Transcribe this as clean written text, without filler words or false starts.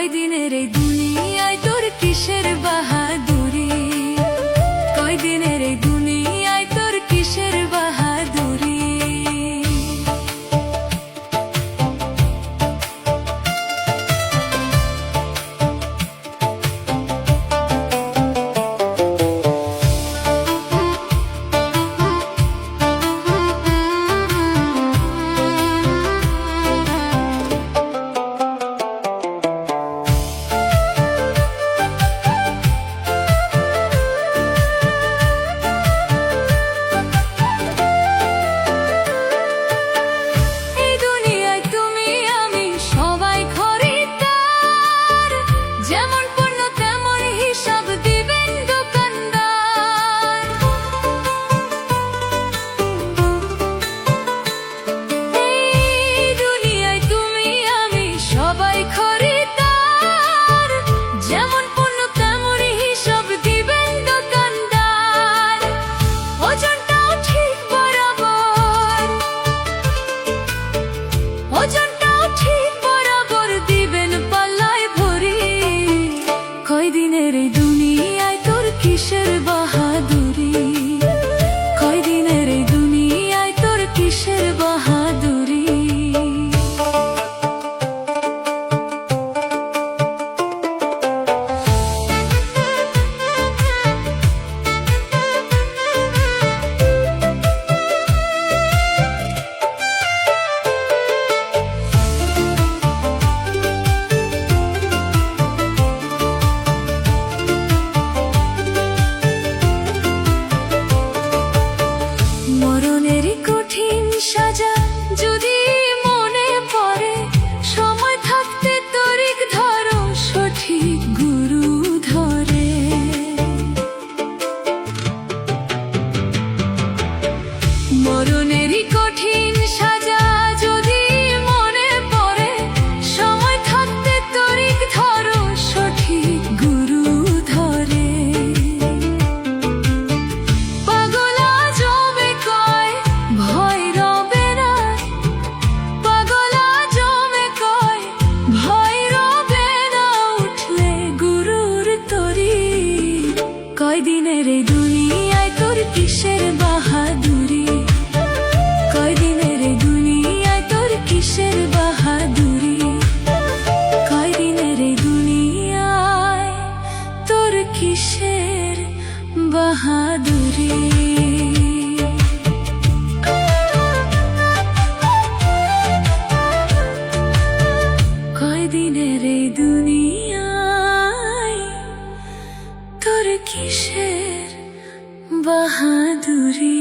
কয়দিনের এই দুনিয়ায় তোর কিসের বাহাদুরি, কয়দিনের এই দুনিয়ায় তোর কিসের বাহাদুরি। কয়দিনের এই দুনিয়ায় তোর কিসের বাহাদুরি, কয়দিনের এই দুনিয়ায় তোর কিসের বাহাদুরি। মরণেরই কঠিন সাজা যদি মনে পড়ে, সময় থাকতে তরিক ধরো সঠিক গুরু ধরে। মরণেরই কঠিন সাজা যদি মনে পড়ে, সময় থাকতে তরিক ধরো সঠিক গুরু ধরে। কয়দিনের এই দুনিয়ায় তোর কিসের বাহাদুরি, কয়দিনের এই দুনিয়ায় তোর কিসের বাহাদুরি, কয়দিনের এই দুনিয়ায় তোর কিসের বাহাদুরি। কয়দিনের এই দুনিয়ায় তোর কিসের বাহাদুরি।